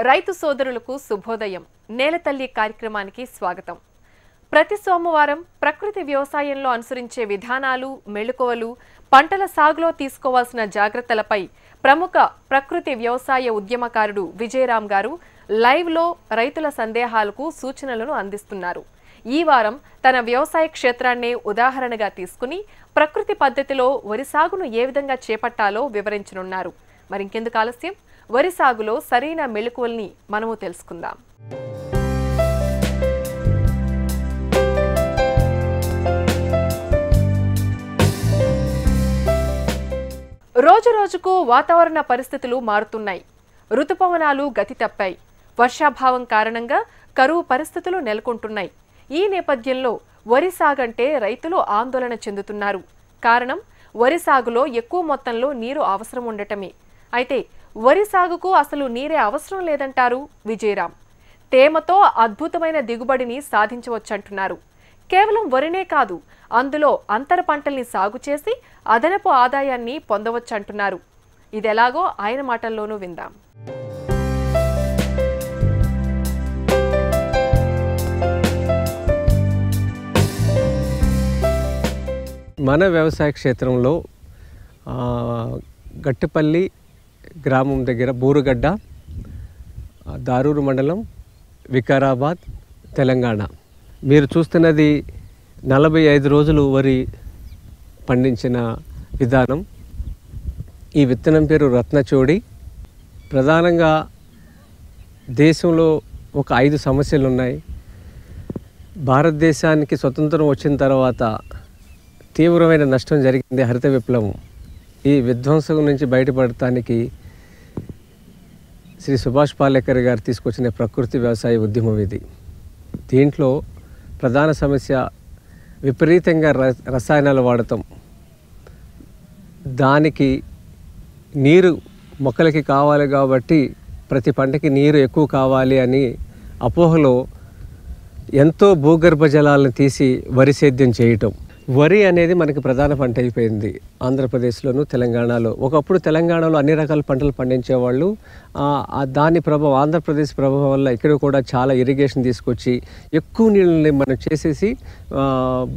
రైతు సోదరులకు శుభోదయం. నేలతల్లి కార్యక్రమానికి స్వాగతం. ప్రతి సోమవారం ప్రకృతి వ్యవసాయంలో అనుసరించే విధానాలు, మెళుకువలు, పంటల సాగులో తీసుకోవాల్సిన జాగ్రత్తలపై ప్రముఖ ప్రకృతి వ్యవసాయ ఉద్యమకారుడు విజయరాం గారు లైవ్లో రైతుల సందేహాలకు సూచనలను అందిస్తున్నారు. ఈ వారం తన వ్యవసాయ క్షేత్రాన్నే ఉదాహరణగా తీసుకుని ప్రకృతి పద్ధతిలో వరి సాగును ఏ విధంగా చేపట్టాలో వివరించనున్నారు. మరింకెందుకు ఆలస్యం, వరి సాగులో సరైన మెళుకువల్ని మనము తెలుసుకుందాం. రోజు రోజుకు వాతావరణ పరిస్థితులు మారుతున్నాయి. ఋతుపవనాలు గతి తప్పాయి. వర్షాభావం కారణంగా కరువు పరిస్థితులు నెలకొంటున్నాయి. ఈ నేపథ్యంలో వరి సాగంటే రైతులు ఆందోళన చెందుతున్నారు. కారణం, వరి సాగులో ఎక్కువ మొత్తంలో నీరు అవసరం ఉండటమే. అయితే వరి సాగుకు అసలు నీరే అవసరం లేదంటారు విజయరాం. తేమతో అద్భుతమైన దిగుబడిని సాధించవచ్చంటున్నారు. కేవలం వరినే కాదు, అందులో అంతర పంటల్ని సాగు చేసి అదనపు ఆదాయాన్ని పొందవచ్చంటున్నారు. ఇదెలాగో ఆయన మాటల్లోనూ విందాం. మన వ్యవసాయ క్షేత్రంలో గట్టిపల్లి గ్రామం దగ్గర బూరుగడ్డ, దారూరు మండలం, వికారాబాద్, తెలంగాణ. మీరు చూస్తున్నది 45 రోజులు వరి పండించిన విధానం. ఈ విత్తనం పేరు రత్నచోడి. ప్రధానంగా దేశంలో ఒక 5 సమస్యలు ఉన్నాయి. భారతదేశానికి స్వతంత్రం వచ్చిన తర్వాత తీవ్రమైన నష్టం జరిగింది హరిత విప్లవం. ఈ విధ్వంసం నుంచి బయటపడటానికి శ్రీ సుభాష్ పాలేకర్ గారు తీసుకొచ్చిన ప్రకృతి వ్యవసాయ ఉద్యమం ఇది. దీంట్లో ప్రధాన సమస్య విపరీతంగా రసాయనాలు వాడటం. దానికి నీరు మొక్కలకి కావాలి కాబట్టి ప్రతి పంటకి నీరు ఎక్కువ కావాలి అని అపోహలో ఎంతో భూగర్భ జలాలను తీసి వరి సేద్యం చేయటం. వరి అనేది మనకి ప్రధాన పంట అయిపోయింది ఆంధ్రప్రదేశ్లోను, తెలంగాణలో. ఒకప్పుడు తెలంగాణలో అన్ని రకాల పంటలు పండించేవాళ్ళు. దాని ప్రభావం, ఆంధ్రప్రదేశ్ ప్రభావం వల్ల ఇక్కడ కూడా చాలా ఇరిగేషన్ తీసుకొచ్చి ఎక్కువ నీళ్ళని మనం చేసేసి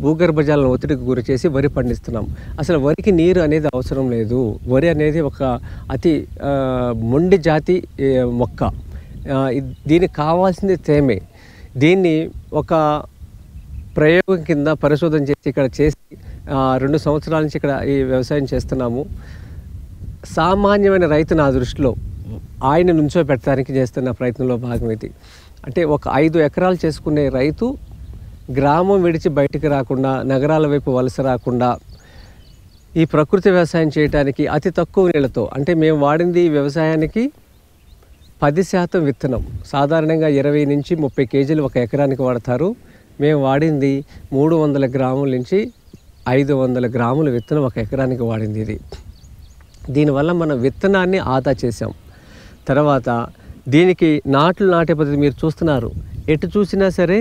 భూగర్భ జలాలను ఒత్తిడికి గురి చేసి వరి పండిస్తున్నాం. అసలు వరికి నీరు అనేది అవసరం లేదు. వరి అనేది ఒక అతి మొండి జాతి మొక్క. దీనికి కావాల్సింది తేమే. దీన్ని ఒక ప్రయోగం కింద పరిశోధన చేసి ఇక్కడ చేసి 2 సంవత్సరాల నుంచి ఇక్కడ ఈ వ్యవసాయం చేస్తున్నాము. సామాన్యమైన రైతు నా దృష్టిలో ఆయన నుంచో పెట్టడానికి చేస్తున్న ప్రయత్నంలో భాగం ఇది. అంటే ఒక 5 ఎకరాలు చేసుకునే రైతు గ్రామం విడిచి బయటికి రాకుండా, నగరాల వైపు వలస రాకుండా ఈ ప్రకృతి వ్యవసాయం చేయడానికి అతి తక్కువ నీళ్ళతో, అంటే మేము వాడింది ఈ వ్యవసాయానికి 10% విత్తనం. సాధారణంగా 20 నుంచి 30 కేజీలు ఒక ఎకరానికి వాడతారు. మేము వాడింది 300 గ్రాముల నుంచి 500 గ్రాముల విత్తనం ఒక ఎకరానికి వాడింది ఇది. దీనివల్ల మనం విత్తనాన్ని ఆదా చేసాం. తర్వాత దీనికి నాట్లు నాటే పద్ధతి మీరు చూస్తున్నారు. ఎటు చూసినా సరే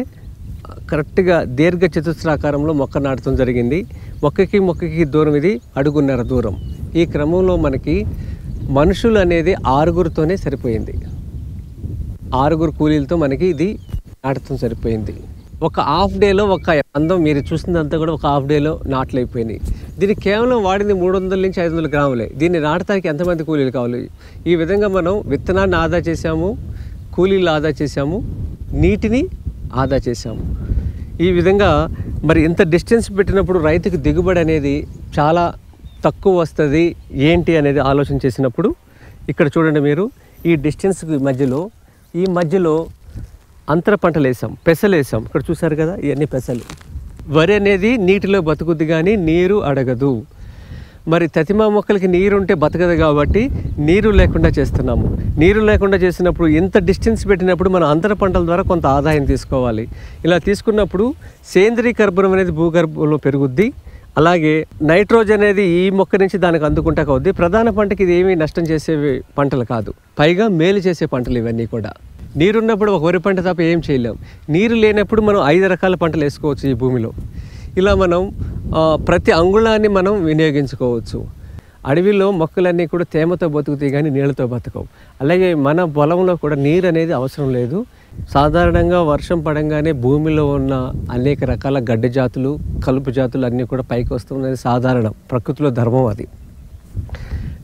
కరెక్ట్గా దీర్ఘ చతుస్రాకారంలో మొక్క నాటడం జరిగింది. మొక్కకి దూరం ఇది 1.5 అడుగు దూరం. ఈ క్రమంలో మనకి మనుషులు అనేది 6గురితోనే సరిపోయింది. 6 కూలీలతో మనకి ఇది నాటడం సరిపోయింది. ఒక హాఫ్ డేలో ఒక అందం మీరు చూసిందంతా కూడా ఒక హాఫ్ డేలో నాట్లు అయిపోయినాయి. దీనికి కేవలం వాడింది 300 నుంచి 500 గ్రాములే. దీన్ని నాటడానికి ఎంతమంది కూలీలు కావాలి? ఈ విధంగా మనం విత్తనాన్ని ఆదా చేసాము, కూలీలు ఆదా చేసాము, నీటిని ఆదా చేసాము. ఈ విధంగా మరి ఇంత డిస్టెన్స్ పెట్టినప్పుడు రైతుకు దిగుబడి అనేది చాలా తక్కువ వస్తుంది ఏంటి అనేది ఆలోచన చేసినప్పుడు ఇక్కడ చూడండి మీరు, ఈ డిస్టెన్స్కి మధ్యలో అంతర పంటలు వేసాం, పెసలు వేసాం. ఇక్కడ చూసారు కదా, ఇవన్నీ పెసలు. వరి అనేది నీటిలో బతుకుద్ది కానీ నీరు అడగదు. మరి తతిమా మొక్కలకి నీరు ఉంటే బతకదు కాబట్టి నీరు లేకుండా చేస్తున్నాము. నీరు లేకుండా చేసినప్పుడు ఇంత డిస్టెన్స్ పెట్టినప్పుడు మనం అంతర పంటల ద్వారా కొంత ఆదాయం తీసుకోవాలి. ఇలా తీసుకున్నప్పుడు సేంద్రీయ కర్బనం అనేది భూగర్భంలో పెరుగుద్ది. అలాగే నైట్రోజన్ అనేది ఈ మొక్క నుంచి దానికి అందుకుంటా అవుద్ది. ప్రధాన పంటకి ఇది ఏమీ నష్టం చేసే పంటలు కాదు, పైగా మేలు చేసే పంటలు ఇవన్నీ కూడా. నీరున్నప్పుడు ఒక వరి పంట తప్ప ఏం చేయలేం. నీరు లేనప్పుడు మనం 5 రకాల పంటలు వేసుకోవచ్చు ఈ భూమిలో. ఇలా మనం ప్రతి అంగుళాన్ని మనం వినియోగించుకోవచ్చు. అడవిలో మొక్కలన్నీ కూడా తేమతో బతుకుతాయి కానీ నీళ్ళతో బతకవు. అలాగే మన పొలంలో కూడా నీరు అనేది అవసరం లేదు. సాధారణంగా వర్షం పడంగానే భూమిలో ఉన్న అనేక రకాల గడ్డి జాతులు, కలుపు జాతులు అన్నీ కూడా పైకి వస్తున్నది సాధారణం, ప్రకృతిలో ధర్మం అది.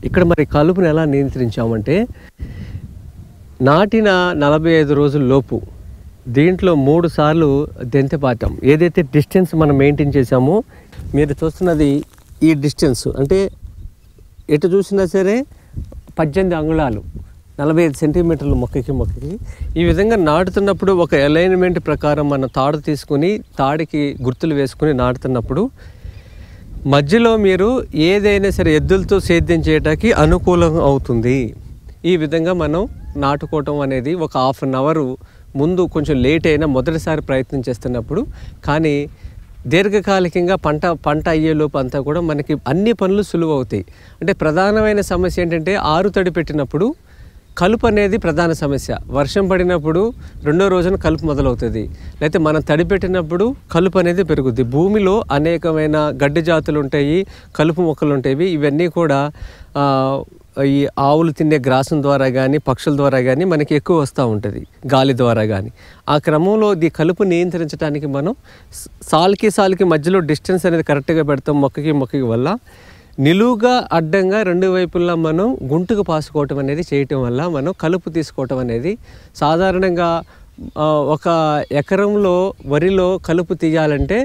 ఇక్కడ మరి కలుపుని ఎలా నియంత్రించామంటే, నాటిన 45 రోజుల లోపు దీంట్లో 3 సార్లు దెంతపాతం, ఏదైతే డిస్టెన్స్ మనం మెయింటైన్ చేసామో, మీరు చూస్తున్నది ఈ డిస్టెన్స్ అంటే ఎటు చూసినా సరే 18 అంగుళాలు, 45 సెంటీమీటర్లు మొక్కకి. ఈ విధంగా నాటుతున్నప్పుడు ఒక అలైన్మెంట్ ప్రకారం మనం తాడు తీసుకుని తాడికి గుర్తులు వేసుకుని నాటుతున్నప్పుడు మధ్యలో మీరు ఏదైనా సరే ఎద్దులతో సేద్యం చేయడానికి అనుకూలం అవుతుంది. ఈ విధంగా మనం నాటుకోవటం అనేది ఒక హాఫ్ అన్ అవర్ ముందు కొంచెం లేట్ అయినా మొదటిసారి ప్రయత్నం చేస్తున్నప్పుడు, కానీ దీర్ఘకాలికంగా పంట అయ్యేలోపు అంతా కూడా మనకి అన్ని పనులు సులువు అవుతాయి. అంటే ప్రధానమైన సమస్య ఏంటంటే ఆరుతడి పెట్టినప్పుడు కలుపు అనేది ప్రధాన సమస్య. వర్షం పడినప్పుడు 2వ రోజున కలుపు మొదలవుతుంది, లేకపోతే మనం తడి పెట్టినప్పుడు కలుపు అనేది పెరుగుద్ది. భూమిలో అనేకమైన గడ్డి జాతులు ఉంటాయి, కలుపు మొక్కలు ఉంటాయి. ఇవన్నీ కూడా ఈ ఆవులు తినే గ్రాసం ద్వారా కానీ పక్షుల ద్వారా కానీ మనకి ఎక్కువ వస్తూ ఉంటుంది, గాలి ద్వారా కానీ. ఆ క్రమంలో ఈ కలుపు నియంత్రించడానికి మనం సాల్కి మధ్యలో డిస్టెన్స్ అనేది కరెక్ట్గా పెడతాం. మొక్కకి వల్ల నిలువుగా అడ్డంగా 2 వైపులా మనం గుంటుకు పాసుకోవటం అనేది చేయటం వల్ల మనం కలుపు తీసుకోవటం అనేది సాధారణంగా ఒక ఎకరంలో వరిలో కలుపు తీయాలంటే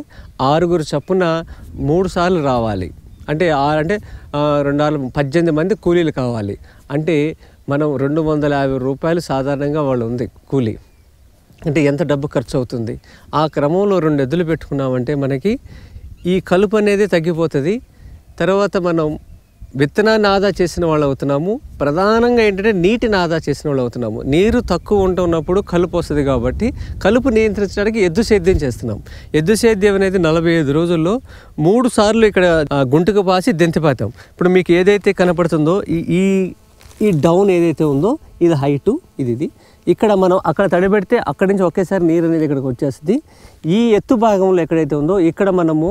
6 చొప్పున 3 సార్లు రావాలి. అంటే 18 మంది కూలీలు కావాలి. అంటే మనం 250 రూపాయలు సాధారణంగా వాళ్ళు ఉంది కూలీ. అంటే ఎంత డబ్బు ఖర్చు అవుతుంది. ఆ క్రమంలో 2 ఎద్దులు పెట్టుకున్నామంటే మనకి ఈ కలుపు అనేది తగ్గిపోతుంది. తర్వాత మనం విత్తనాన్ని ఆదా చేసిన వాళ్ళు అవుతున్నాము. ప్రధానంగా ఏంటంటే నీటిని ఆదా చేసిన వాళ్ళు అవుతున్నాము. నీరు తక్కువ ఉంటున్నప్పుడు కలుపు వస్తుంది కాబట్టి కలుపు నియంత్రించడానికి ఎద్దు సేద్యం చేస్తున్నాం. ఎద్దు సేద్యం అనేది 45 రోజుల్లో 3 సార్లు ఇక్కడ గుంటుకు పాసి దెంతిపాతాం. ఇప్పుడు మీకు ఏదైతే కనపడుతుందో ఈ డౌన్ ఏదైతే ఉందో ఇది హైటు, ఇది ఇక్కడ మనం అక్కడ తడిపెడితే అక్కడి నుంచి ఒకేసారి నీరు అనేది ఇక్కడికి వచ్చేస్తుంది. ఈ ఎత్తు భాగంలో ఎక్కడైతే ఉందో ఇక్కడ మనము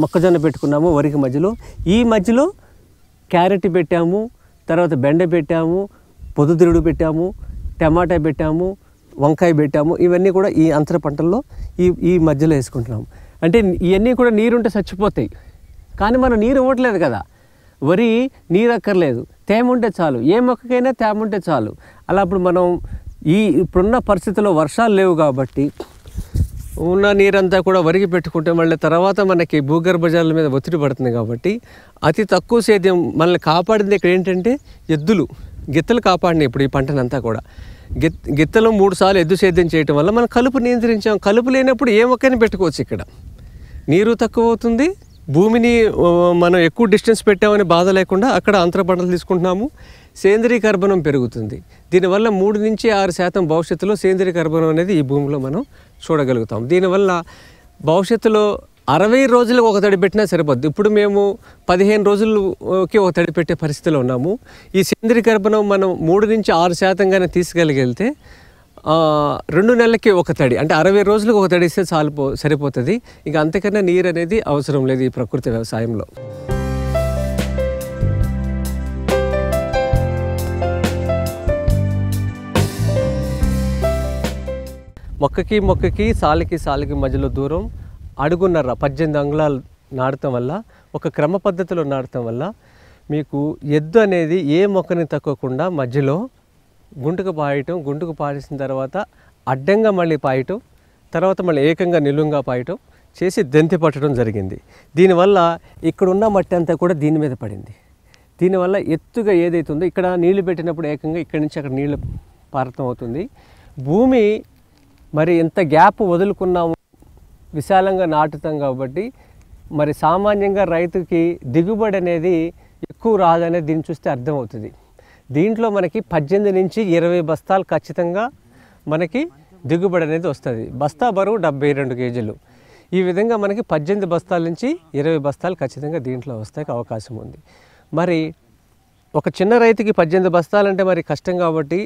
మొక్కజొన్న పెట్టుకున్నాము వరికి మధ్యలో. ఈ మధ్యలో క్యారెట్ పెట్టాము, తర్వాత బెండ పెట్టాము, పొద్దుతిరుగుడు పెట్టాము, టమాటా పెట్టాము, వంకాయ పెట్టాము. ఇవన్నీ కూడా ఈ అంతర పంటల్లో ఈ మధ్యలో వేసుకుంటున్నాము. అంటే ఇవన్నీ కూడా నీరుంటే చచ్చిపోతాయి, కానీ మనం నీరు ఇవ్వట్లేదు కదా. వరి నీరు అక్కర్లేదు, తేమ ఉంటే చాలు. ఏ మొక్కకైనా తేమ ఉంటే చాలు. అలా అప్పుడు మనం ఇప్పుడున్న పరిస్థితుల్లో వర్షాలు లేవు కాబట్టి ఉన్న నీరంతా కూడా వరికి పెట్టుకుంటే మళ్ళీ తర్వాత మనకి భూగర్భ జలాల మీద ఒత్తిడి పడుతుంది. కాబట్టి అతి తక్కువ సేద్యం మనల్ని కాపాడింది ఇక్కడ ఏంటంటే గిత్తలు కాపాడినాయి. ఇప్పుడు ఈ పంటనంతా కూడా గిత్తలు 3 సార్లు ఎద్దు సేద్యం చేయటం వల్ల మనం కలుపు నియంత్రించాం. కలుపు లేనప్పుడు ఏ మొక్కని పెట్టుకోవచ్చు. ఇక్కడ నీరు తక్కువ అవుతుంది, భూమిని మనం ఎక్కువ డిస్టెన్స్ పెట్టామని బాధ లేకుండా అక్కడ అంతర పంటలు తీసుకుంటున్నాము. సేంద్రీయ కర్బనం పెరుగుతుంది. దీనివల్ల 3 నుంచి 6% భవిష్యత్తులో సేంద్రీయ కర్బనం అనేది ఈ భూమిలో మనం చూడగలుగుతాం. దీనివల్ల భవిష్యత్తులో 60 రోజులకు ఒక తడి పెట్టినా సరిపోద్ది. ఇప్పుడు మేము 15 రోజులకి ఒక తడి పెట్టే పరిస్థితిలో ఉన్నాము. ఈ సేంద్రీయ కర్బనం మనం 3 నుంచి 6% తీసుకెళ్ళగలిగితే 2 నెలలకి ఒక తడి, అంటే 60 రోజులకు ఒక తడి ఇస్తే సరిపోతుంది. ఇక అంతకన్నా నీరు అనేది అవసరం లేదు ఈ ప్రకృతి వ్యవసాయంలో. మొక్కకి సాలికి మధ్యలో దూరం అడుగున్నర 18 అంగుళాలు నాటడం వల్ల, ఒక క్రమ పద్ధతిలో నాటడం వల్ల మీకు ఎద్దు అనేది ఏ మొక్కని తక్కకుండా మధ్యలో గుంటుకు పాడేసిన తర్వాత అడ్డంగా మళ్ళీ పాయటం, తర్వాత మళ్ళీ ఏకంగా నిలువుగా పాయటం చేసి దెంతి పట్టడం జరిగింది. దీనివల్ల ఇక్కడున్న మట్టి అంతా కూడా దీని మీద పడింది. దీనివల్ల ఎత్తుగా ఏదైతే ఉందో ఇక్కడ నీళ్లు పెట్టినప్పుడు ఏకంగా ఇక్కడి నుంచి అక్కడ నీళ్లు పారతం అవుతుంది. భూమి మరి ఎంత గ్యాప్ వదులుకున్నాము, విశాలంగా నాటుతాం కాబట్టి మరి సామాన్యంగా రైతుకి దిగుబడి అనేది ఎక్కువ రాదనేది దీన్ని చూస్తే అర్థమవుతుంది. దీంట్లో మనకి 18 నుంచి 20 బస్తాలు ఖచ్చితంగా మనకి దిగుబడి అనేది వస్తుంది. బస్తా బరువు 72 కేజీలు. ఈ విధంగా మనకి 18 బస్తాల నుంచి 20 బస్తాలు ఖచ్చితంగా దీంట్లో వస్తాయి అవకాశం ఉంది. మరి ఒక చిన్న రైతుకి 18 బస్తాలంటే మరి కష్టం కాబట్టి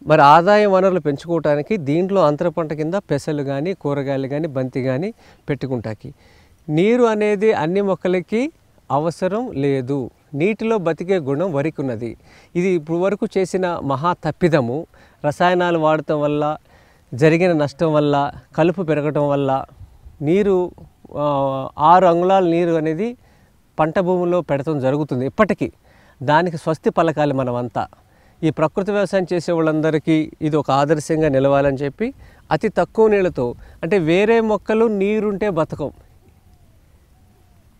మరి ఆదాయ వనరులు పెంచుకోవడానికి దీంట్లో అంతర పంట కింద పెసలు కానీ కూరగాయలు కానీ బంతి కానీ పెట్టుకుంటాకి. నీరు అనేది అన్ని మొక్కలకి అవసరం లేదు. నీటిలో బతికే గుణం వరికి ఉన్నది. ఇది ఇప్పుడు వరకు చేసిన మహా తప్పిదము. రసాయనాలు వాడటం వల్ల జరిగిన నష్టం వల్ల, కలుపు పెరగటం వల్ల నీరు 6 అంగుళాల నీరు అనేది పంట భూముల్లో పెడతాం జరుగుతుంది ఇప్పటికీ. దానికి స్వస్తి పలకాలి మనమంతా. ఈ ప్రకృతి వ్యవసాయం చేసే వాళ్ళందరికీ ఇది ఒక ఆదర్శంగా నిలవాలని చెప్పి అతి తక్కువ నీళ్ళతో, అంటే వేరే మొక్కలు నీరుంటే బతకం.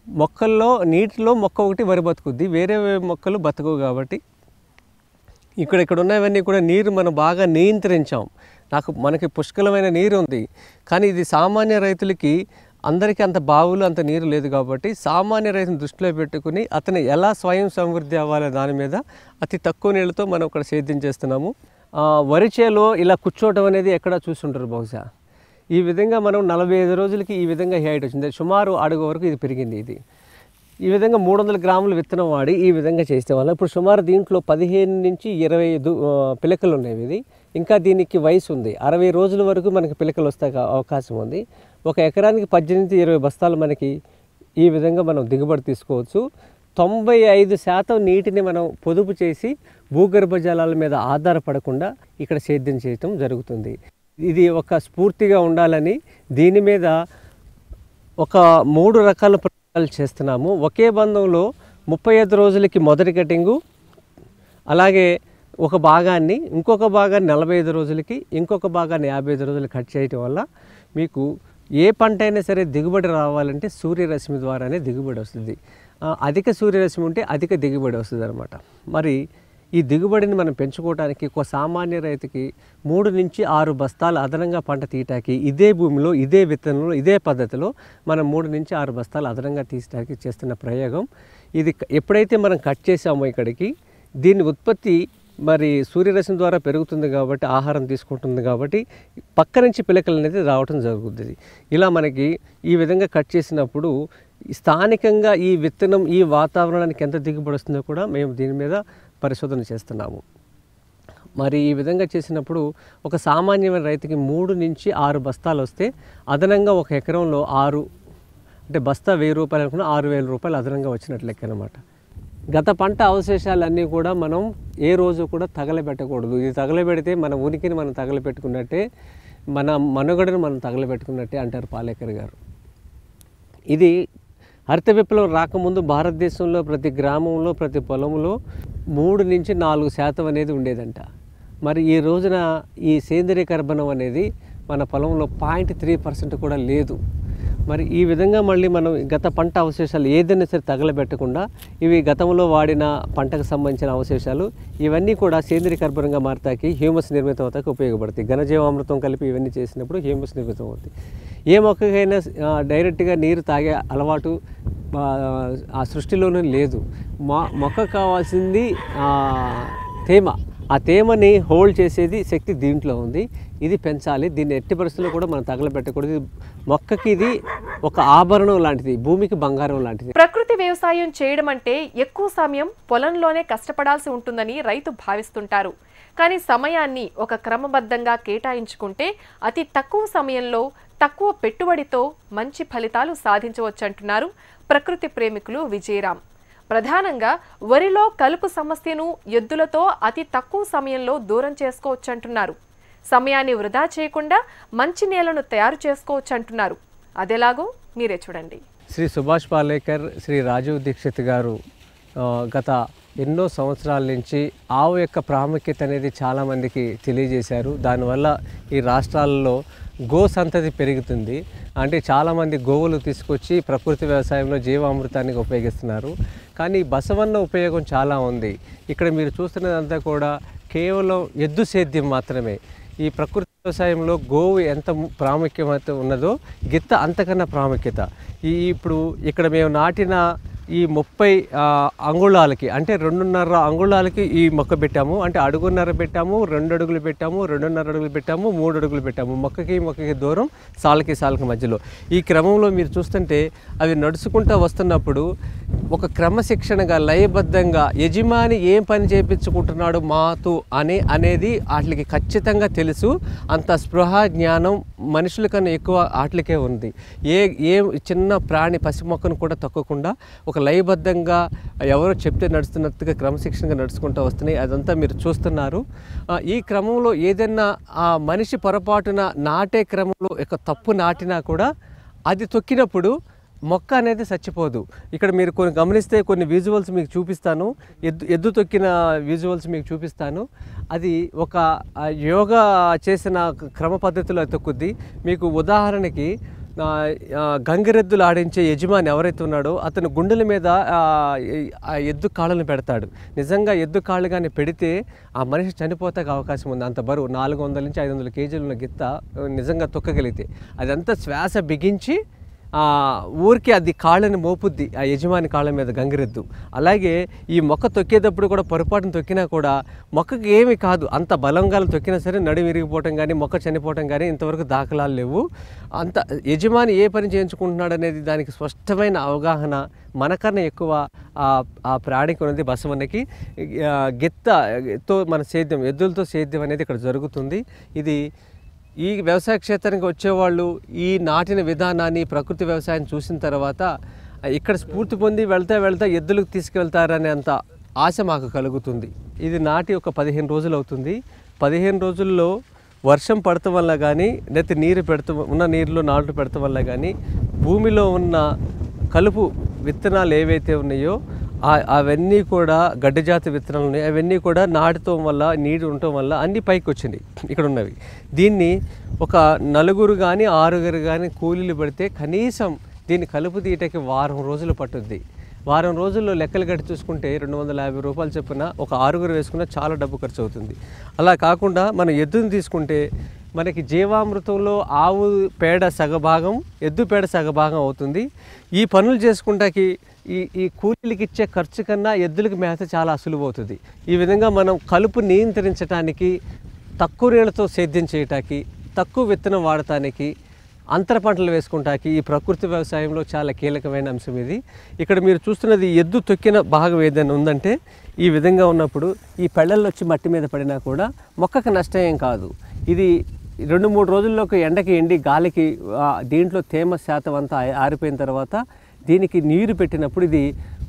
మొక్కల్లో నీటిలో మొక్క ఒకటి వరి బతుకుద్ది, వేరే మొక్కలు బతకవు. కాబట్టి ఇక్కడ ఉన్నవన్నీ కూడా నీరు మనం బాగా నియంత్రించాం. మనకి పుష్కలమైన నీరు ఉంది, కానీ ఇది సామాన్య రైతులకి అందరికీ అంత బావులు అంత నీరు లేదు. కాబట్టి సామాన్య రైతుని దృష్టిలో పెట్టుకుని అతను ఎలా స్వయం సమృద్ధి అవ్వాలనే దాని మీద అతి తక్కువ నీళ్ళతో మనం ఇక్కడ సేద్యం చేస్తున్నాము. వరి చేలో ఇలా కూర్చోవటం అనేది ఎక్కడ చూస్తుంటారు బహుశా. ఈ విధంగా మనం 45 రోజులకి ఈ విధంగా హైట్ వచ్చింది. సుమారు అడుగు వరకు ఇది పెరిగింది. ఇది ఈ విధంగా 300 గ్రాముల విత్తనం వాడి ఈ విధంగా చేసే వల్ల ఇప్పుడు సుమారు దీంట్లో 15 నుంచి 20 పిలకలు ఉన్నాయి. ఇది ఇంకా దీనికి వయసు ఉంది. 60 రోజుల వరకు మనకి పిలకలు వస్తాయి అవకాశం ఉంది. ఒక ఎకరానికి 18-20 బస్తాలు మనకి ఈ విధంగా మనం దిగుబడి తీసుకోవచ్చు. 95% నీటిని మనం పొదుపు చేసి భూగర్భ జలాల మీద ఆధారపడకుండా ఇక్కడ సేద్యం చేయటం జరుగుతుంది. ఇది ఒక స్ఫూర్తిగా ఉండాలని దీని మీద ఒక 3 రకాల ప్రయోగాలు చేస్తున్నాము. ఒకే బంధంలో 35 రోజులకి మొదటి కటింగు, అలాగే ఒక భాగాన్ని ఇంకొక భాగాన్ని 45 రోజులకి, ఇంకొక భాగాన్ని 55 రోజులు కట్ చేయటం వల్ల మీకు ఏ పంట అయినా సరే దిగుబడి రావాలంటే సూర్యరశ్మి ద్వారానే దిగుబడి వస్తుంది. అధిక సూర్యరశ్మి ఉంటే అధిక దిగుబడి వస్తుంది అన్నమాట. మరి ఈ దిగుబడిని మనం పెంచుకోవడానికి ఒక సామాన్య రైతుకి 3 నుంచి 6 బస్తాలు అదనంగా పంట తీయటానికి ఇదే భూమిలో, ఇదే విత్తనంలో, ఇదే పద్ధతిలో మనం 3 నుంచి 6 బస్తాలు అదనంగా తీయడానికి చేస్తున్న ప్రయోగం ఇది. ఎప్పుడైతే మనం కట్ చేసామో ఇక్కడికి దీని ఉత్పత్తి మరి సూర్యరశ్మి ద్వారా పెరుగుతుంది కాబట్టి, ఆహారం తీసుకుంటుంది కాబట్టి పక్క నుంచి పిలకలు అనేది రావటం జరుగుతుంది. ఇలా మనకి ఈ విధంగా కట్ చేసినప్పుడు స్థానికంగా ఈ విత్తనం ఈ వాతావరణానికి ఎంత దిగుబడి వస్తుందో కూడా మేము దీని మీద పరిశోధన చేస్తున్నాము. మరి ఈ విధంగా చేసినప్పుడు ఒక సామాన్యమైన రైతుకి 3 నుంచి 6 బస్తాలు వస్తే అదనంగా ఒక ఎకరంలో 6 అంటే బస్తా 1000 రూపాయలు అనుకున్న 6000 రూపాయలు అదనంగా వచ్చినట్లు లెక్క అనమాట. గత పంట అవశేషాలన్నీ కూడా మనం ఏ రోజు కూడా తగలబెట్టకూడదు. ఇది తగలబెడితే మన ఉనికిని మనం తగలబెట్టుకున్నట్టే, మన మనుగడను మనం తగలబెట్టుకున్నట్టే అంటారు పాలేకర్ గారు. ఇది హరిత విప్లవం రాకముందు భారతదేశంలో ప్రతి గ్రామంలో, ప్రతి పొలంలో 3 నుంచి 4% అనేది ఉండేదంట. మరి ఈ రోజున ఈ సేంద్రియ కర్బనం అనేది మన పొలంలో 0.3% కూడా లేదు. మరి ఈ విధంగా మళ్ళీ మనం గత పంట అవశేషాలు ఏదైనా సరే తగలబెట్టకుండా, ఇవి గతంలో వాడిన పంటకు సంబంధించిన అవశేషాలు ఇవన్నీ కూడా సేంద్రియ కర్బనంగా మారతాకి, హ్యూమస్ నిర్మితం అవుతాకి ఉపయోగపడతాయి. ఘనజీవామృతం కలిపి ఇవన్నీ చేసినప్పుడు హ్యూమస్ నిర్మితం అవుతాయి. ఏ మొక్కకైనా డైరెక్ట్గా నీరు తాగే అలవాటు ఆ సృష్టిలోనే లేదు. మొక్క కావాల్సింది తేమ. ఆ తేమని హోల్డ్ చేసేది శక్తి దీంట్లో ఉంది. ఇది పెంచాలి. దీన్ని ఎట్టి పరిస్థితుల్లో కూడా మనం తగలబెట్టకూడదు. మొక్కకి ఇది ఒక ఆభరణం లాంటిది, భూమికి బంగారం లాంటిది. ప్రకృతి వ్యవసాయం చేయడం అంటే ఎక్కువ సమయం పొలంలోనే కష్టపడాల్సి ఉంటుందని రైతు భావిస్తుంటారు. కానీ సమయాన్ని ఒక క్రమబద్ధంగా కేటాయించుకుంటే అతి తక్కువ సమయంలో తక్కువ పెట్టుబడితో మంచి ఫలితాలు సాధించవచ్చంటున్నారు ప్రకృతి ప్రేమికులు విజయరామ్. ప్రధానంగా వరిలో కలుపు సమస్యను ఎద్దులతో అతి తక్కువ సమయంలో దూరం చేసుకోవచ్చంటున్నారు. సమయాన్ని వృధా చేయకుండా మంచి నేలను తయారు చేసుకోవచ్చంటున్నారు. అదేలాగో మీరే చూడండి. శ్రీ సుభాష్ పాలేకర్, శ్రీ రాజీవ్ దీక్షిత్ గారు గత ఎన్నో సంవత్సరాల నుంచి ఆవు యొక్క ప్రాముఖ్యత అనేది చాలామందికి తెలియజేశారు. దానివల్ల ఈ రాష్ట్రాలలో గో సంతతి పెరుగుతుంది. అంటే చాలామంది గోవులు తీసుకొచ్చి ప్రకృతి వ్యవసాయంలో జీవామృతానికి ఉపయోగిస్తున్నారు. కానీ బసవన్న ఉపయోగం చాలా ఉంది. ఇక్కడ మీరు చూస్తున్నదంతా కూడా కేవలం ఎద్దు సేద్యం మాత్రమే. ఈ ప్రకృతి వ్యవసాయంలో గోవు ఎంత ప్రాముఖ్యత ఉన్నదో గిత్త అంతకన్నా ప్రాముఖ్యత. ఇప్పుడు ఇక్కడ మేము నాటిన ఈ 30 అంగుళాలకి అంటే 2.5 అంగుళాలకి ఈ మొక్క పెట్టాము. అంటే అడుగున్నర పెట్టాము, 2 అడుగులు పెట్టాము, 2.5 అడుగులు పెట్టాము, 3 అడుగులు పెట్టాము. మొక్కకి దూరం సాలకి మధ్యలో. ఈ క్రమంలో మీరు చూస్తుంటే అవి నడుచుకుంటూ వస్తున్నప్పుడు ఒక క్రమశిక్షణగా లయబద్ధంగా యజమాని ఏం పని చేయించుకుంటున్నాడు మాతో అనేది వాటికి ఖచ్చితంగా తెలుసు. అంత స్పృహ జ్ఞానం మనుషుల కన్నా ఎక్కువ వాటికే ఉంది. ఏ చిన్న ప్రాణి పసి మొక్కను కూడా తక్కకుండా ఒక ఒక లయబద్ధంగా ఎవరో చెప్తే నడుస్తున్నట్టుగా క్రమశిక్షణగా నడుచుకుంటూ వస్తున్నాయి. అదంతా మీరు చూస్తున్నారు. ఈ క్రమంలో ఏదైనా ఆ మనిషి పొరపాటున నాటే క్రమంలో ఒక తప్పు నాటినా కూడా అది తొక్కినప్పుడు మొక్క అనేది చచ్చిపోదు. ఇక్కడ మీరు కొన్ని గమనిస్తే కొన్ని విజువల్స్ మీకు చూపిస్తాను. ఎద్దు తొక్కిన విజువల్స్ మీకు చూపిస్తాను. అది ఒక యోగా చేసిన క్రమ పద్ధతిలో తొక్కుద్ది. మీకు ఉదాహరణకి గంగిరెద్దులు ఆడించే యజమాని ఎవరైతే ఉన్నాడో అతను గుండెల మీద ఆ ఎద్దు కాళ్ళను పెడతాడు. నిజంగా ఎద్దు కాళ్ళు కానీ పెడితే ఆ మనిషి చనిపోతానికి అవకాశం ఉంది. అంత బరువు 400 నుంచి 500 కేజీలు ఉన్న గిత్త నిజంగా తొక్కగలిగితే అదంతా శ్వాస బిగించి ఊరికి అది కాళ్ళని మోపుద్ది ఆ యజమాని కాళ్ళ మీద గంగిరెద్దు. అలాగే ఈ మొక్క తొక్కేటప్పుడు కూడా పొరపాటును తొక్కినా కూడా మొక్కకి ఏమీ కాదు. అంత బలంగా తొక్కినా సరే నడుము విరిగిపోవటం కానీ మొక్క చనిపోవటం కానీ ఇంతవరకు దాఖలాలు లేవు. అంత యజమాని ఏ పని చేయించుకుంటున్నాడు అనేది దానికి స్పష్టమైన అవగాహన మనకన్నా ఎక్కువ ఆ ప్రాణికి ఉన్నది. బసవన్నకి గిత్తతో మన సేద్యం, ఎద్దులతో సేద్యం అనేది ఇక్కడ జరుగుతుంది. ఇది ఈ వ్యవసాయ క్షేత్రానికి వచ్చేవాళ్ళు ఈ నాటిన విధానాన్ని, ప్రకృతి వ్యవసాయం చూసిన తర్వాత ఇక్కడ స్ఫూర్తి పొంది వెళ్తా ఎద్దులకు తీసుకెళ్తారనే అంత ఆశ మాకు కలుగుతుంది. ఇది నాటి ఒక 15 రోజులు అవుతుంది. 15 రోజుల్లో వర్షం పడటం వల్ల కానీ లేకపోతే నీరు ఉన్న నీరులో నాటు పెడతాం వల్ల కానీ భూమిలో ఉన్న కలుపు విత్తనాలు ఏవైతే ఉన్నాయో అవన్నీ కూడా గడ్డి జాతి విత్తనాలు ఉన్నాయి. అవన్నీ కూడా నాటుతాం వల్ల, నీరు ఉండటం వల్ల అన్నీ పైకి వచ్చినాయి ఇక్కడ ఉన్నవి. దీన్ని ఒక 4 కానీ 6 కానీ కూలీలు పెడితే కనీసం దీన్ని కలుపు తీయటకి వారం రోజులు పట్టుద్ది. వారం రోజుల్లో లెక్కలు గట్టి చూసుకుంటే 250 రూపాయలు చొప్పున ఒక 6 వేసుకున్నా చాలా డబ్బు ఖర్చు అవుతుంది. అలా కాకుండా మన ఎద్దుని తీసుకుంటే మనకి జీవామృతంలో ఆవు పేడ సగభాగం, ఎద్దు పేడ సగభాగం అవుతుంది. ఈ పనులు చేసుకుంటాకి ఈ కూలీలకి ఇచ్చే ఖర్చు కన్నా ఎద్దులకి మేత చాలా సులువు అవుతుంది. ఈ విధంగా మనం కలుపు నియంత్రించడానికి, తక్కువ నీళ్ళతో సేద్యం చేయటానికి, తక్కువ విత్తనం వాడటానికి, అంతర పంటలు వేసుకుంటానికి ఈ ప్రకృతి వ్యవసాయంలో చాలా కీలకమైన అంశం ఇది. ఇక్కడ మీరు చూస్తున్నది ఎద్దు తొక్కిన భాగం ఏదైనా ఉందంటే ఈ విధంగా ఉన్నప్పుడు ఈ పెళ్ళల్లో వచ్చి మట్టి మీద పడినా కూడా మొక్కకు నష్టం ఏం కాదు. ఇది 2-3 రోజుల్లోకి ఎండకి ఎండి గాలికి దీంట్లో తేమ శాతం అంతా ఆరిపోయిన తర్వాత దీనికి నీరు పెట్టినప్పుడు ఇది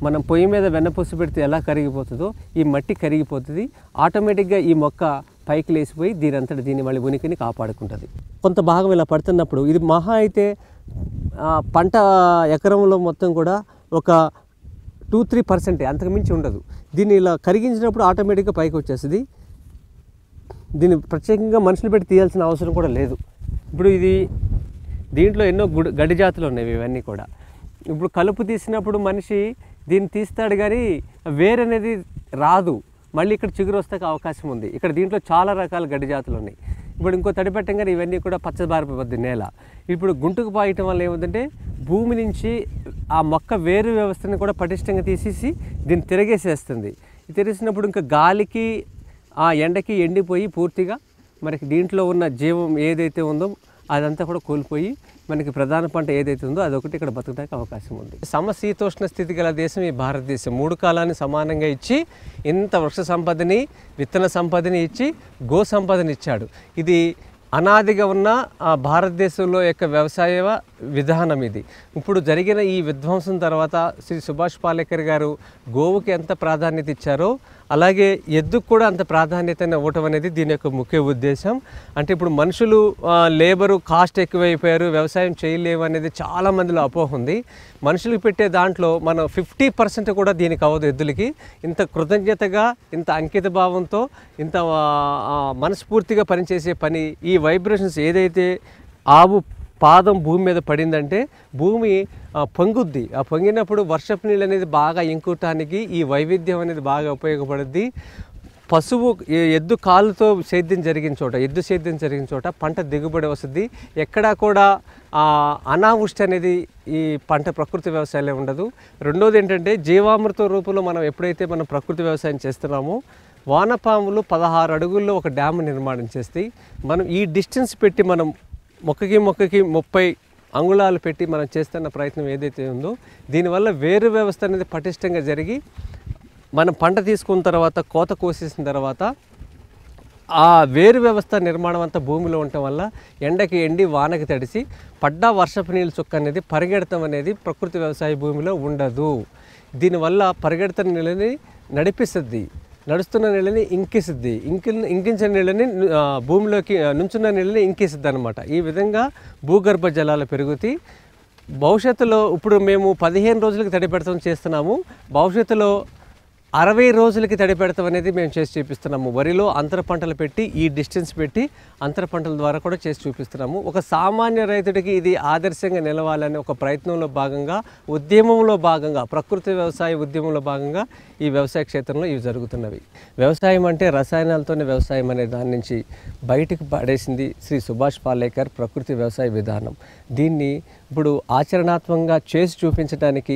మనం పొయ్యి మీద వెన్నపూస పెడితే ఎలా కరిగిపోతుందో ఈ మట్టి కరిగిపోతుంది. ఆటోమేటిక్గా ఈ మొక్క పైకి లేచిపోయి దీని మళ్ళీ ఉనికిని కాపాడుకుంటుంది. కొంత భాగం ఇలా పడుతున్నప్పుడు ఇది మహా అయితే పంట ఎకరంలో మొత్తం కూడా ఒక 2-3% అంతకుమించి ఉండదు. దీన్ని ఇలా కరిగించినప్పుడు ఆటోమేటిక్గా పైకి వచ్చేస్తుంది. దీన్ని ప్రత్యేకంగా మనుషులు పెట్టి తీయాల్సిన అవసరం కూడా లేదు. ఇప్పుడు దీంట్లో ఎన్నో గడ్డి జాతులు ఉన్నాయి ఇవన్నీ కూడా. ఇప్పుడు కలుపు తీసినప్పుడు మనిషి దీన్ని తీస్తాడు కానీ వేరనేది రాదు. మళ్ళీ ఇక్కడ చిగురు వస్తే అవకాశం ఉంది. ఇక్కడ దీంట్లో చాలా రకాల గడ్డి జాతులు ఉన్నాయి. ఇప్పుడు ఇంకో తడి పెట్టంగానే ఇవన్నీ కూడా పచ్చబారిపోద్ది నేల. ఇప్పుడు గుంటుకు పాయటం వల్ల ఏముందంటే భూమి నుంచి ఆ మొక్క వేరు వ్యవస్థని కూడా పటిష్టంగా తీసేసి దీన్ని తిరగేసేస్తుంది. తిరిగిసినప్పుడు ఇంకా గాలికి ఆ ఎండకి ఎండిపోయి పూర్తిగా మనకి దీంట్లో ఉన్న జీవం ఏదైతే ఉందో అదంతా కూడా కోల్పోయి మనకి ప్రధాన పంట ఏదైతే ఉందో అదొకటి ఇక్కడ బతకడానికి అవకాశం ఉంది. సమశీతోష్ణ స్థితి గల దేశం ఈ భారతదేశం. 3 కాలాన్ని సమానంగా ఇచ్చి ఇంత వృక్ష సంపదని, విత్తన సంపదని ఇచ్చి గో సంపదని ఇచ్చాడు. ఇది అనాదిగా ఉన్న భారతదేశంలో యొక్క వ్యవసాయ విధానం ఇది. ఇప్పుడు జరిగిన ఈ విధ్వంసం తర్వాత శ్రీ సుభాష్ పాలేకర్ గారు గోవుకి ఎంత ప్రాధాన్యత ఇచ్చారో అలాగే ఎద్దుకు కూడా అంత ప్రాధాన్యతను ఇవ్వటం అనేది దీని యొక్క ముఖ్య ఉద్దేశం. అంటే ఇప్పుడు మనుషులు లేబరు కాస్ట్ ఎక్కువైపోయారు, వ్యవసాయం చేయలేవు అనేది చాలామందిలో అపోహ ఉంది. మనుషులకు పెట్టే దాంట్లో మనం 50% కూడా దీనికి అవ్వదు. ఎద్దులకి ఇంత కృతజ్ఞతగా, ఇంత అంకిత భావంతో, ఇంత మనస్ఫూర్తిగా పనిచేసే పని, ఈ వైబ్రేషన్స్ ఏదైతే ఆవు పాదం భూమి మీద పడిందంటే భూమి పొంగుద్ది. ఆ పొంగినప్పుడు వర్షపు నీళ్ళు అనేది బాగా ఇంకుటానికి ఈ వైవిధ్యం అనేది బాగా ఉపయోగపడుద్ది. పశువు ఎద్దు కాలుతో సేద్యం జరిగిన చోట, ఎద్దు సేద్యం జరిగిన చోట పంట దిగుబడి వస్తుంది. ఎక్కడా కూడా అనావృష్టి అనేది ఈ పంట ప్రకృతి వ్యవసాయంలో ఉండదు. రెండోది ఏంటంటే జీవామృతం రూపంలో మనం ఎప్పుడైతే మనం ప్రకృతి వ్యవసాయం చేస్తున్నామో వానపాములు 16 అడుగుల్లో ఒక డ్యామ్ నిర్మాణం చేస్తాయి. మనం ఈ డిస్టెన్స్ పెట్టి మనం మొక్కకి 30 అంగుళాలు పెట్టి మనం చేస్తున్న ప్రయత్నం ఏదైతే ఉందో దీనివల్ల వేరు వ్యవస్థ అనేది పటిష్టంగా జరిగి మనం పంట తీసుకున్న తర్వాత కోత కోసేసిన తర్వాత ఆ వేరు వ్యవస్థ నిర్మాణం అంతా భూమిలో ఉండటం వల్ల ఎండకి ఎండి వానకి తడిసి పడ్డా వర్షపు నీళ్ళు చుక్క అనేది పరిగెడతాం అనేది ప్రకృతి వ్యవసాయ భూమిలో ఉండదు. దీనివల్ల పరిగెడుతున్న నీళ్ళని నడిపిస్తుంది, నడుస్తున్న నీళ్ళని ఇంకిస్తుంది, ఇంకించిన నీళ్ళని భూమిలోకి నుంచున్న నీళ్ళని ఇంకిస్తుంది అనమాట. ఈ విధంగా భూగర్భ జలాలు పెరుగుతాయి. భవిష్యత్తులో ఇప్పుడు మేము 15 రోజులకి తడిపెడతాం చేస్తున్నాము, భవిష్యత్తులో 60 రోజులకి తడిపెడతాం అనేది మేము చేసి చూపిస్తున్నాము. వరిలో అంతర పంటలు పెట్టి ఈ డిస్టెన్స్ పెట్టి అంతర పంటల ద్వారా కూడా చేసి చూపిస్తున్నాము. ఒక సామాన్య రైతుడికి ఇది ఆదర్శంగా నిలవాలనే ఒక ప్రయత్నంలో భాగంగా, ఉద్యమంలో భాగంగా, ప్రకృతి వ్యవసాయ ఉద్యమంలో భాగంగా ఈ వ్యవసాయ క్షేత్రంలో ఇవి జరుగుతున్నవి. వ్యవసాయం అంటే రసాయనాలతోనే వ్యవసాయం అనే దాని నుంచి బయటకు పడేసింది శ్రీ సుభాష్ పాలేకర్ ప్రకృతి వ్యవసాయ విధానం. దీన్ని ఇప్పుడు ఆచరణాత్మకంగా చేసి చూపించడానికి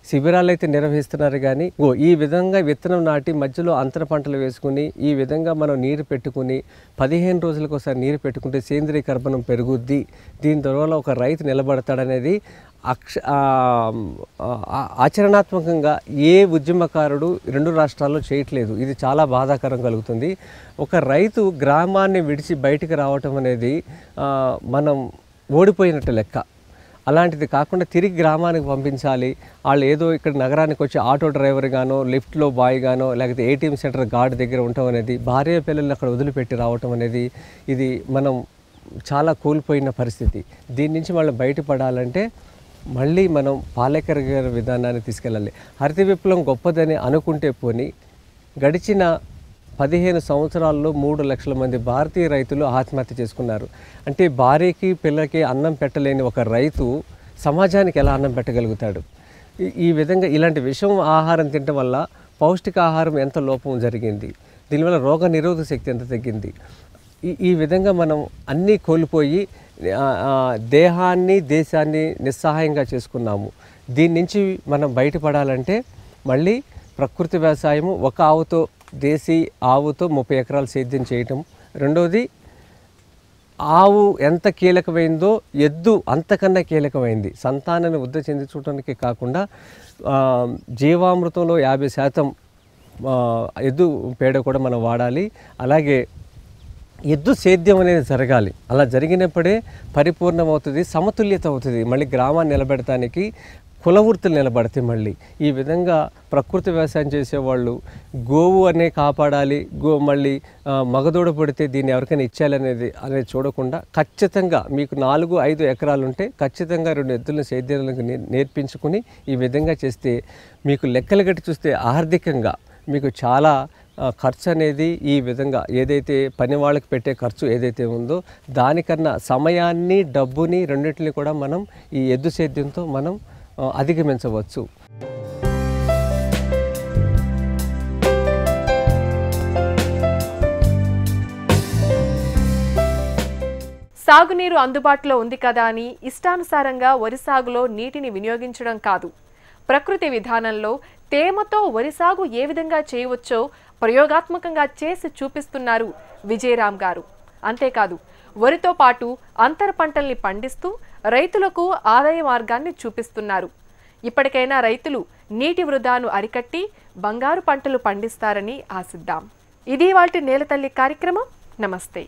శిబిరాలు అయితే నిర్వహిస్తున్నారు. కానీ ఈ విధంగా విత్తనం నాటి మధ్యలో అంతర పంటలు వేసుకుని ఈ విధంగా మనం నీరు పెట్టుకుని 15 రోజులకు ఒకసారి నీరు పెట్టుకుంటే సేంద్రీయ కర్బనం పెరుగుద్ది, దీని ద్వారా ఒక రైతు నిలబడతాడనేది ఆచరణాత్మకంగా ఏ ఉద్యమకారుడు 2 రాష్ట్రాల్లో చేయట్లేదు. ఇది చాలా బాధాకరం కలుగుతుంది. ఒక రైతు గ్రామాన్ని విడిచి బయటికి రావటం అనేది మనం ఓడిపోయినట్టు లెక్క. అలాంటిది కాకుండా తిరిగి గ్రామానికి పంపించాలి. వాళ్ళు ఏదో ఇక్కడ నగరానికి వచ్చి ఆటో డ్రైవర్ గానో, లిఫ్ట్లో బాయ్ గానో, లేకపోతే ఏటీఎం సెంటర్ గార్డ్ దగ్గర ఉండటం అనేది, భార్య పిల్లల్ని అక్కడ వదిలిపెట్టి రావటం అనేది ఇది మనం చాలా కోల్పోయిన పరిస్థితి. దీని నుంచి మనం బయటపడాలంటే మళ్ళీ మనం పాలేకర్ గారి విధానాన్ని తీసుకెళ్ళాలి. హరిత విప్లవం గొప్పదని అనుకుంటే పోని గడిచిన 15 సంవత్సరాల్లో 3 లక్షల మంది భారతీయ రైతులు ఆత్మహత్య చేసుకున్నారు. అంటే భార్యకి పిల్లలకి అన్నం పెట్టలేని ఒక రైతు సమాజానికి ఎలా అన్నం పెట్టగలుగుతాడు? ఈ విధంగా ఇలాంటి విషం ఆహారం తినడం వల్ల పౌష్టికాహారం ఎంత లోపం జరిగింది, దీనివల్ల రోగ నిరోధక శక్తి ఎంత తగ్గింది. ఈ విధంగా మనం అన్నీ కోల్పోయి దేహాన్ని దేశాన్ని నిస్సహాయంగా చేసుకున్నాము. దీని నుంచి మనం బయటపడాలంటే మళ్ళీ ప్రకృతి వ్యవసాయము, ఒక ఆవుతో దేశీ ఆవుతో 30 ఎకరాలు సేద్యం చేయటం. రెండోది ఆవు ఎంత కీలకమైందో ఎద్దు అంతకన్నా కీలకమైంది. సంతానాన్ని వృద్ధి చెందించడానికి కాకుండా జీవామృతంలో 50% ఎద్దు పేడ కూడా మనం వాడాలి. అలాగే ఎద్దు సేద్యం అనేది జరగాలి. అలా జరిగినప్పుడే పరిపూర్ణమవుతుంది, సమతుల్యత అవుతుంది. మళ్ళీ గ్రామాన్ని నిలబెడటానికి కుల వృత్తులు నిలబడతాయి. మళ్ళీ ఈ విధంగా ప్రకృతి వ్యవసాయం చేసేవాళ్ళు గోవు అనే కాపాడాలి, మళ్ళీ మగదూడ పడితే దీన్ని ఎవరికైనా ఇచ్చేయాలనేది చూడకుండా ఖచ్చితంగా మీకు 4-5 ఎకరాలు ఉంటే ఖచ్చితంగా 2 ఎద్దులను సేద్యాలకు నేర్పించుకుని ఈ విధంగా చేస్తే మీకు లెక్కలు గట్టి చూస్తే ఆర్థికంగా మీకు చాలా ఖర్చు అనేది ఈ విధంగా ఏదైతే పని వాళ్ళకి పెట్టే ఖర్చు ఏదైతే ఉందో దానికన్నా సమయాన్ని డబ్బుని రెండింటిని కూడా మనం ఈ ఎద్దు సేద్యంతో మనం అధిగమించవచ్చు. సాగునీరు అందుబాటులో ఉంది కదా అని ఇష్టానుసారంగా వరి సాగులో నీటిని వినియోగించడం కాదు, ప్రకృతి విధానంలో తేమతో వరి సాగు ఏ విధంగా చేయవచ్చో ప్రయోగాత్మకంగా చేసి చూపిస్తున్నారు విజయరామ్ గారు. అంతేకాదు వరితో పాటు అంతర పంటల్ని పండిస్తూ రైతులకు ఆదాయ మార్గాన్ని చూపిస్తున్నారు. ఇప్పటికైనా రైతులు నీటి వృధాను అరికట్టి బంగారు పంటలు పండిస్తారని ఆశిద్దాం. ఇది ఇవాల్టి నేలతల్లి కార్యక్రమం. నమస్తే.